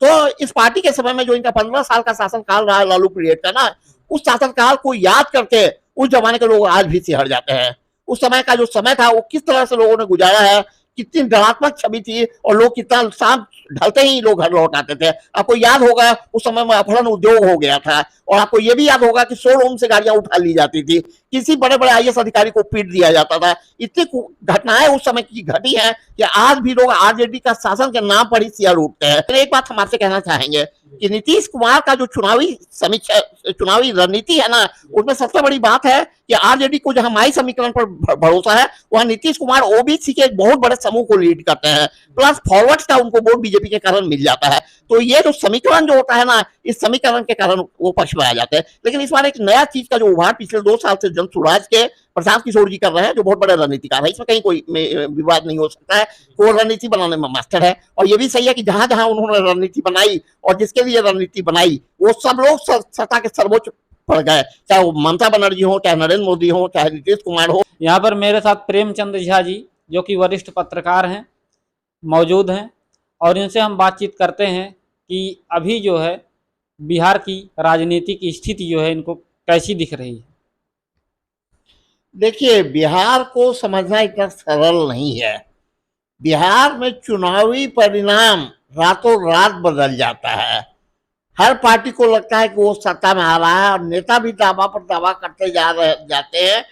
तो इस पार्टी के समय में जो इनका 15 साल का शासनकाल रहा है लालू पीरियड का ना, उस शासनकाल को याद करके उस जमाने के लोग आज भी सिहर जाते हैं। उस समय का जो समय था वो किस तरह से लोगों ने गुजारा है, कितनी डरात्मक छवि थी, और लोग कितना शाम ढलते ही लोग घर लौट आते थे। आपको याद होगा उस समय में अपहरण उद्योग हो गया था, और आपको ये भी याद होगा कि शोरूम से गाड़ियां उठा ली जाती थी, किसी बड़े बड़े आईएएस अधिकारी को पीट दिया जाता था। इतनी घटनाएं उस समय की घटी है कि आज भी लोग आरजेडी का शासन के नाम पर ही सिर उठते हैं। एक बात हम आपसे कहना चाहेंगे कि नीतीश कुमार का जो चुनावी समीक्षा, चुनावी रणनीति है ना, उसमें सबसे बड़ी बात है कि आरजेडी को जहां माई समीकरण पर भरोसा है, वहां नीतीश कुमार ओबीसी के एक बहुत बड़े समूह को लीड करते हैं, प्लस फॉरवर्ड का उनको वोट बीजेपी के कारण मिल जाता है। तो ये जो समीकरण जो होता है ना, इस समीकरण के कारण वो पक्ष में आ जाते हैं। लेकिन इस बार एक नया चीज का जो उभार पिछले 2 साल से जन स्वराज के प्रशांत किशोर जी कर रहे हैं, जो बहुत बड़े रणनीतिकार है, इसमें कहीं कोई विवाद नहीं हो सकता है। वो रणनीति बनाने में मास्टर है, और ये भी सही है कि जहां जहां उन्होंने रणनीति बनाई और जिसके लिए रणनीति बनाई, वो सब लोग सत्ता के सर्वोच्च पड़ गए, चाहे वो ममता बनर्जी हो, चाहे नरेंद्र मोदी हो, चाहे नीतीश कुमार हो। यहाँ पर मेरे साथ प्रेमचंद झा जी, जो कि वरिष्ठ पत्रकार हैं, मौजूद हैं, और इनसे हम बातचीत करते हैं कि अभी जो है बिहार की राजनीतिक स्थिति जो है इनको कैसी दिख रही है। देखिए, बिहार को समझना इतना सरल नहीं है। बिहार में चुनावी परिणाम रातों रात बदल जाता है। हर पार्टी को लगता है कि वो सत्ता में आ रहा है, और नेता भी दावा पर दावा करते जाते हैं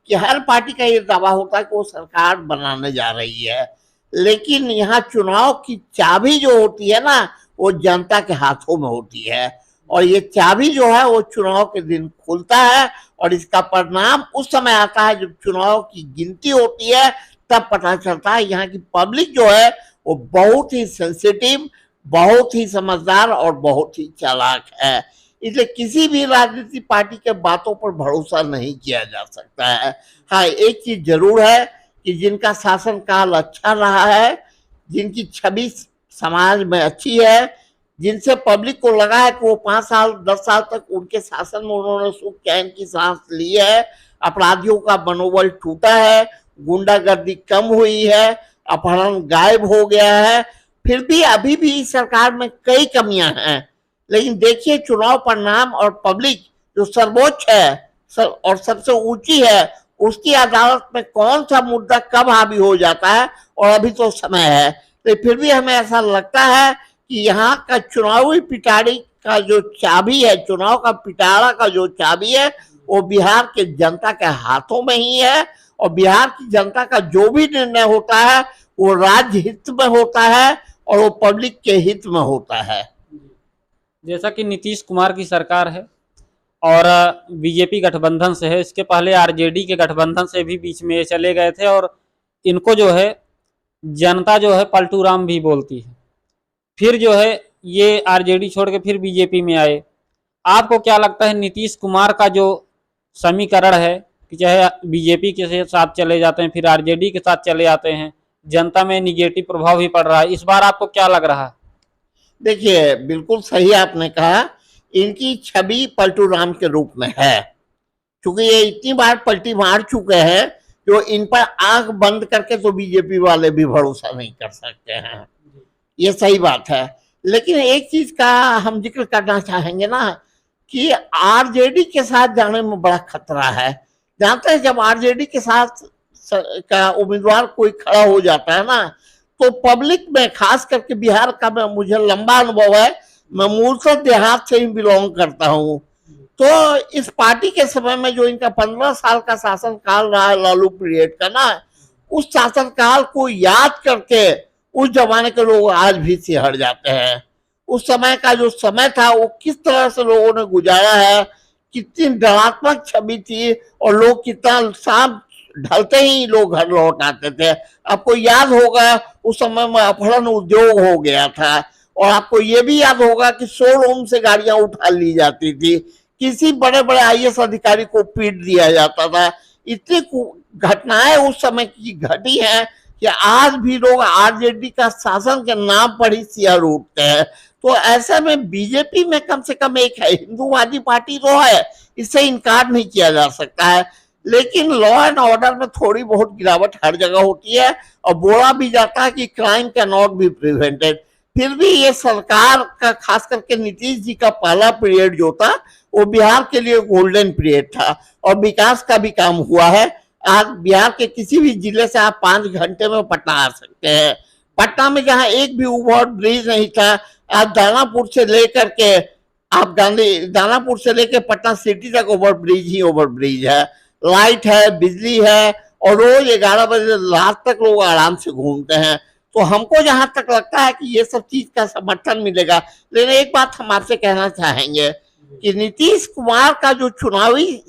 कि हर पार्टी का ये दावा होता है कि वो सरकार बनाने जा रही है। लेकिन यहाँ चुनाव की चाबी जो होती है ना, वो जनता के हाथों में होती है, और ये चाबी जो है वो चुनाव के दिन खुलता है, और इसका परिणाम उस समय आता है जब चुनाव की गिनती होती है, तब पता चलता है। यहाँ की पब्लिक जो है वो बहुत ही सेंसिटिव, बहुत ही समझदार और बहुत ही चालाक है। इसलिए किसी भी राजनीतिक पार्टी के बातों पर भरोसा नहीं किया जा सकता है। हाँ, एक चीज जरूर है कि जिनका शासनकाल अच्छा रहा है, जिनकी छवि समाज में अच्छी है, जिनसे पब्लिक को लगा है कि वो 5 साल 10 साल तक उनके शासन में उन्होंने सुख चैन की सांस ली है, अपराधियों का मनोबल टूटा है, गुंडागर्दी कम हुई है, अपहरण गायब हो गया है, फिर भी अभी भी इस सरकार में कई कमियां हैं। लेकिन देखिए, चुनाव परिणाम और पब्लिक जो सर्वोच्च है और सबसे ऊंची है, उसकी अदालत में कौन सा मुद्दा कब हावी हो जाता है, और अभी तो समय है। तो फिर भी हमें ऐसा लगता है कि यहाँ का चुनावी पिटारी का जो चाबी है, चुनाव का पिटारा का जो चाबी है, वो बिहार के जनता के हाथों में ही है, और बिहार की जनता का जो भी निर्णय होता है वो राज्य हित में होता है और वो पब्लिक के हित में होता है। जैसा कि नीतीश कुमार की सरकार है और बीजेपी गठबंधन से है, इसके पहले आरजेडी के गठबंधन से भी बीच में चले गए थे, और इनको जो है जनता जो है पलटू राम भी बोलती है। फिर जो है ये आरजेडी छोड़ के फिर बीजेपी में आए। आपको क्या लगता है, नीतीश कुमार का जो समीकरण है कि चाहे बीजेपी के साथ चले जाते हैं, फिर आरजेडी के साथ चले जाते हैं, जनता में निगेटिव प्रभाव भी पड़ रहा है, इस बार आपको क्या लग रहा है? देखिए, बिल्कुल सही आपने कहा, इनकी छवि पलटू राम के रूप में है, क्योंकि ये इतनी बार पलटी मार चुके हैं जो इन पर आंख बंद करके तो बीजेपी वाले भी भरोसा नहीं कर सकते हैं। ये सही बात है। लेकिन एक चीज का हम जिक्र करना चाहेंगे ना, कि आरजेडी के साथ जाने में बड़ा खतरा है। जानते हैं, जब आरजेडी के साथ का उम्मीदवार कोई खड़ा हो जाता है ना, तो पब्लिक में, खास करके बिहार का, मुझे लंबा अनुभव है, मैं मूलतः देहात से ही बिलोंग करता हूँ, तो इस पार्टी के समय में जो इनका 15 साल का शासनकाल रहा है लालू पीरियड का ना, उस शासनकाल को याद करके उस जमाने के लोग आज भी सिहर जाते हैं। उस समय का जो समय था वो किस तरह से लोगों ने गुजारा है, कितनी डरात्मक छवि थी, और लोग कितना शाम ढलते ही लोग घर लौट आते थे। आपको याद होगा उस समय में अपहरण उद्योग हो गया था, और आपको ये भी याद होगा कि शोरूम से गाड़ियां उठा ली जाती थी, किसी बड़े बड़े आईएएस अधिकारी को पीट दिया जाता था। इतनी घटनाएं उस समय की घटी हैं कि आज भी लोग आरजेडी का शासन के नाम पर ही सिर उठते हैं। तो ऐसे में बीजेपी में कम से कम एक है, हिंदूवादी पार्टी तो है, इससे इनकार नहीं किया जा सकता है, लेकिन लॉ एंड ऑर्डर में थोड़ी बहुत गिरावट हर जगह होती है, और बोला भी जाता है कि crime can not be prevented. फिर भी ये सरकार का, खास करके नीतीश जी का पहला पीरियड जो था वो बिहार के लिए गोल्डन पीरियड था और विकास का भी काम हुआ है। आज बिहार के किसी भी जिले से आप 5 घंटे में पटना आ सकते हैं। पटना में जहां एक भी ओवर ब्रिज नहीं था, आप दानापुर से लेकर के दानापुर से लेकर पटना सिटी तक ओवर ब्रिज है, लाइट है, बिजली है और रोज 11 बजे रात तक लोग आराम से घूमते हैं। तो हमको जहां तक लगता है कि ये सब चीज का समर्थन मिलेगा। लेकिन एक बात हम आपसे कहना चाहेंगे कि नीतीश कुमार का जो चुनावी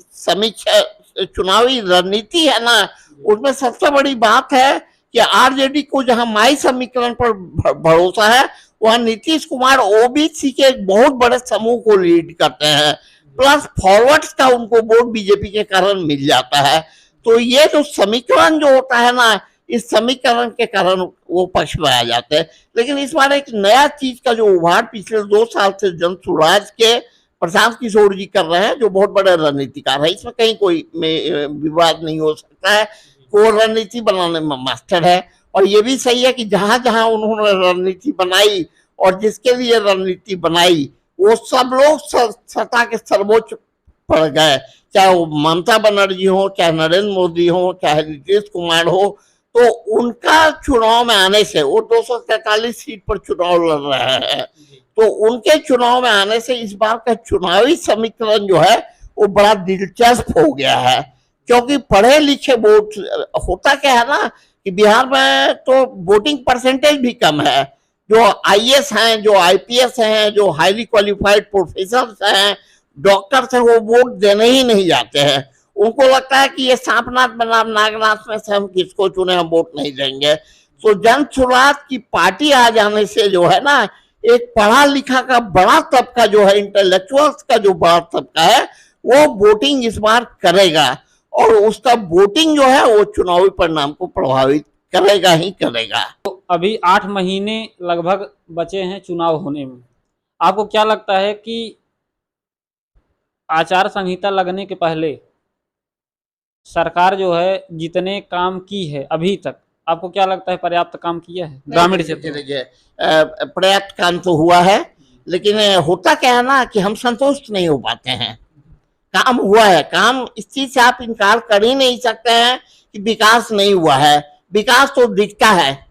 रणनीति है ना, उसमें सबसे बड़ी बात है कि आरजेडी को जहां माई समीकरण पर भरोसा है, वहां नीतीश कुमार ओबीसी के एक बहुत बड़े समूह को लीड करते हैं, प्लस फॉरवर्ड्स का उनको वोट बीजेपी के कारण मिल जाता है। तो ये जो समीकरण जो होता है ना, इस समीकरण के कारण वो पक्ष में आ जाते हैं। लेकिन इस बार एक नया चीज का जो उभार पिछले 2 साल से जन स्वराज के प्रशांत किशोर जी कर रहे हैं, जो बहुत बड़े रणनीतिकार है, इसमें कहीं कोई विवाद नहीं हो सकता है। वो रणनीति बनाने में मास्टर है और ये भी सही है कि जहां जहां उन्होंने रणनीति बनाई और जिसके लिए रणनीति बनाई वो सब लोग सत्ता के सर्वोच्च पर गए, चाहे वो ममता बनर्जी हो, चाहे नरेंद्र मोदी हो, चाहे नीतीश कुमार हो। तो उनका चुनाव में आने से, वो 243 सीट पर चुनाव लड़ रहे हैं, तो उनके चुनाव में आने से इस बार का चुनावी समीकरण जो है वो बड़ा दिलचस्प हो गया है। क्योंकि पढ़े लिखे वोट, होता क्या है ना कि बिहार में तो वोटिंग परसेंटेज भी कम है। जो आईएएस हैं, जो आईपीएस हैं, जो हाईली क्वालिफाइड प्रोफेसर हैं, डॉक्टर्स हैं, वो वोट देने ही नहीं जाते हैं। उनको लगता है कि ये सांपनाथ बनाम नागनाथ में से हम किसको चुने, हम वोट नहीं देंगे। तो जन स्वराज की पार्टी आ जाने से जो है ना, एक पढ़ा लिखा का बड़ा तबका जो है, इंटेलेक्चुअल्स का जो बड़ा तबका है, वो वोटिंग इस बार करेगा और उसका वोटिंग जो है वो चुनावी परिणाम को प्रभावित करेगा ही करेगा। तो अभी 8 महीने लगभग बचे हैं चुनाव होने में। आपको क्या लगता है कि आचार संहिता लगने के पहले सरकार जो है जितने काम की है अभी तक, आपको क्या लगता है पर्याप्त काम किया है ग्रामीण क्षेत्र में? पर्याप्त काम तो हुआ है, लेकिन होता क्या है ना कि हम संतुष्ट नहीं हो पाते हैं। काम हुआ है, काम इस चीज से आप इनकार कर ही नहीं सकते हैं कि विकास नहीं हुआ है। विकास तो दिखता है,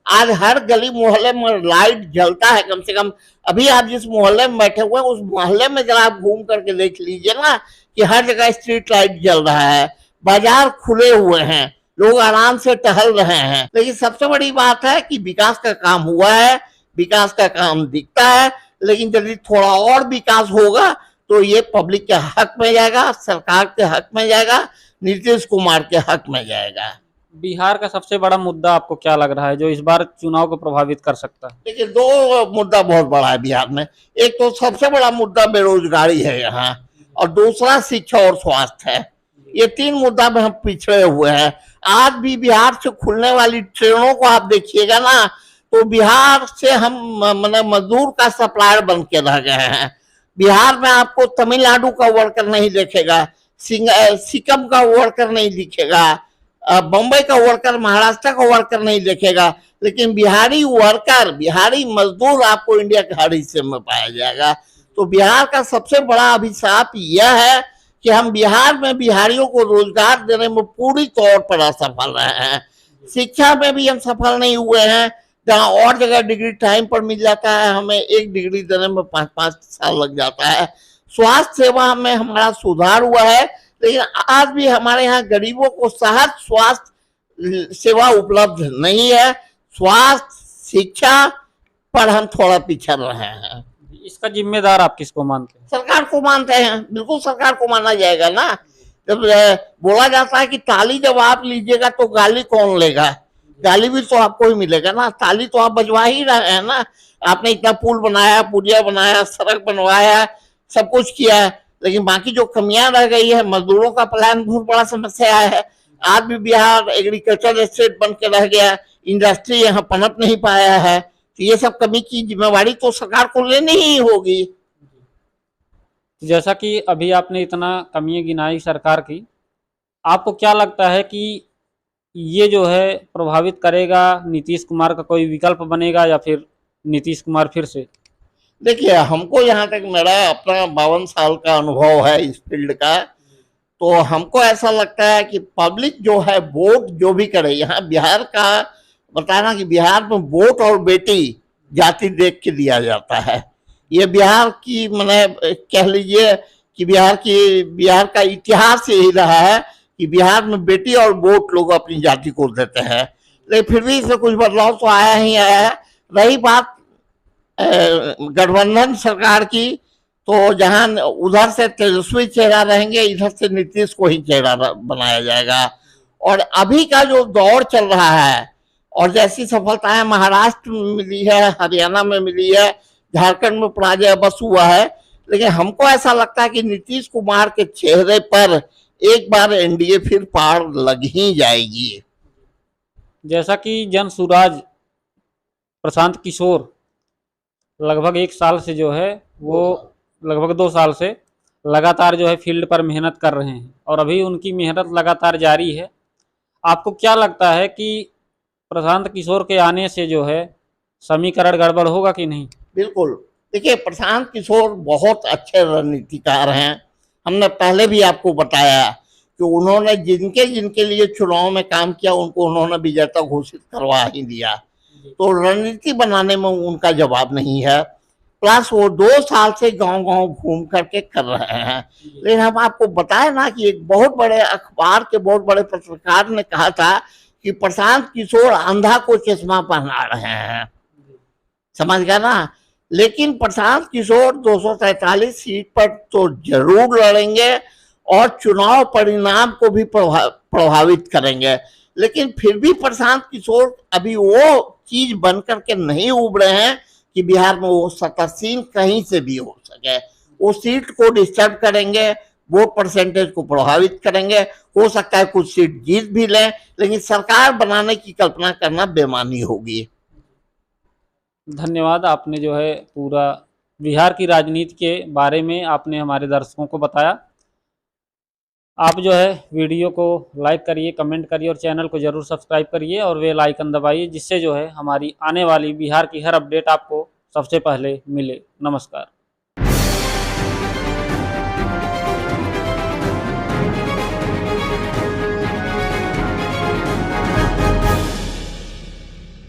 आज हर गली मोहल्ले में लाइट जलता है। कम से कम अभी आप जिस मोहल्ले में बैठे हुए हैं उस मोहल्ले में जरा आप घूम करके देख लीजिए ना कि हर जगह स्ट्रीट लाइट जल रहा है, बाजार खुले हुए हैं, लोग आराम से टहल रहे हैं। लेकिन सबसे बड़ी बात है कि विकास का काम हुआ है, विकास का काम दिखता है, लेकिन यदि थोड़ा और विकास होगा तो ये पब्लिक के हक में जाएगा, सरकार के हक में जाएगा, नीतीश कुमार के हक में जाएगा। बिहार का सबसे बड़ा मुद्दा आपको क्या लग रहा है जो इस बार चुनाव को प्रभावित कर सकता है? देखिए, 2 मुद्दा बहुत बड़ा है बिहार में। एक तो सबसे बड़ा मुद्दा बेरोजगारी है यहाँ, और दूसरा शिक्षा और स्वास्थ्य है। ये 3 मुद्दा में हम पिछड़े हुए हैं। आज भी बिहार से खुलने वाली ट्रेनों को आप देखिएगा ना, तो बिहार से हम मजदूर का सप्लायर बन के रह गए हैं। बिहार में आपको तमिलनाडु का वर्कर नहीं दिखेगा, सिक्किम का वर्कर नहीं दिखेगा, बम्बई का वर्कर, महाराष्ट्र का वर्कर नहीं दिखेगा, लेकिन बिहारी वर्कर, बिहारी मजदूर आपको इंडिया के हर हिस्से में पाया जाएगा। तो बिहार का सबसे बड़ा अभिशाप यह है कि हम बिहार में बिहारियों को रोजगार देने में पूरी तौर पर असफल रहे हैं। शिक्षा में भी हम सफल नहीं हुए हैं। जहाँ और जगह डिग्री टाइम पर मिल जाता है, हमें एक डिग्री देने में 5-5 साल लग जाता है। स्वास्थ्य सेवा में हमारा सुधार हुआ है, लेकिन आज भी हमारे यहाँ गरीबों को सहज स्वास्थ्य सेवा उपलब्ध नहीं है। स्वास्थ्य, शिक्षा पर हम थोड़ा पिछड़ रहे हैं। इसका जिम्मेदार आप किसको मानते हैं? सरकार को मानते हैं, बिल्कुल सरकार को माना जाएगा ना। जब बोला जाता है कि ताली जब आप लीजिएगा तो गाली कौन लेगा, गाली भी तो आपको ही मिलेगा ना। ताली तो आप बजवा ही रहे हैं ना। आपने इतना पुल बनाया, पुलिया बनाया, सड़क बनवाया, सब कुछ किया है, लेकिन बाकी जो कमियां रह गई है, मजदूरों का पलायन बहुत बड़ा समस्या है। आज भी बिहार एग्रीकल्चर स्टेट बन के रह गया, इंडस्ट्री यहाँ पनप नहीं पाया है। तो ये सब कमी की जिम्मेवारी तो सरकार को लेनी ही होगी। जैसा कि अभी आपने इतना कमियां गिनाई सरकार की, आपको क्या लगता है कि ये जो है प्रभावित करेगा, नीतीश कुमार का कोई विकल्प बनेगा या फिर नीतीश कुमार फिर से? देखिए, हमको यहाँ तक मेरा अपना 52 साल का अनुभव है इस फील्ड का, तो हमको ऐसा लगता है कि पब्लिक जो है वोट जो भी करे, यहाँ बिहार का बताना कि बिहार में वोट और बेटी जाति देख के दिया जाता है। ये बिहार की मैंने कह लीजिए कि बिहार का इतिहास यही रहा है कि बिहार में बेटी और वोट लोग अपनी जाति को देते हैं, लेकिन फिर भी इसमें कुछ बदलाव तो आया ही आया है। रही बात गठबंधन सरकार की, तो जहां उधर से तेजस्वी चेहरा रहेंगे, इधर से नीतीश को ही चेहरा बनाया जाएगा। और अभी का जो दौर चल रहा है और जैसी सफलताएं महाराष्ट्र में मिली है, हरियाणा में मिली है, झारखंड में पराजय बस हुआ है, लेकिन हमको ऐसा लगता है कि नीतीश कुमार के चेहरे पर एक बार एनडीए फिर पार लग ही जाएगी। जैसा कि जन सुराज प्रशांत किशोर लगभग 1 साल से जो है वो लगभग 2 साल से लगातार जो है फील्ड पर मेहनत कर रहे हैं और अभी उनकी मेहनत लगातार जारी है। आपको क्या लगता है कि प्रशांत किशोर के आने से जो है समीकरण गड़बड़ होगा कि नहीं? बिल्कुल। देखिए, प्रशांत किशोर बहुत अच्छे रणनीतिकार हैं। हमने पहले भी आपको बताया कि उन्होंने जिनके जिनके लिए चुनाव में काम किया उनको उन्होंने विजेता घोषित करवा ही दिया, तो रणनीति बनाने में उनका जवाब नहीं है। प्लस वो 2 साल से गांव-गांव घूम करके कर रहे हैं। लेकिन हम आपको बताए ना कि एक बहुत बड़े अखबार के बहुत बड़े पत्रकार ने कहा था कि प्रशांत किशोर अंधा को चश्मा पहना रहे हैं, समझ गया ना। लेकिन प्रशांत किशोर 243 सीट पर तो जरूर लड़ेंगे और चुनाव परिणाम को भी प्रभावित करेंगे, लेकिन फिर भी प्रशांत किशोर अभी वो चीज बन करके नहीं उभरे हैं कि बिहार में वो सत्तासीन कहीं से भी हो सके। वो सीट को डिस्टर्ब करेंगे, वोट परसेंटेज को प्रभावित करेंगे, हो सकता है कुछ सीट जीत भी लें, लेकिन सरकार बनाने की कल्पना करना बेमानी होगी। धन्यवाद, आपने जो है पूरा बिहार की राजनीति के बारे में आपने हमारे दर्शकों को बताया। आप जो है वीडियो को लाइक करिए, कमेंट करिए और चैनल को ज़रूर सब्सक्राइब करिए और बेल आइकन दबाइए, जिससे जो है हमारी आने वाली बिहार की हर अपडेट आपको सबसे पहले मिले। नमस्कार।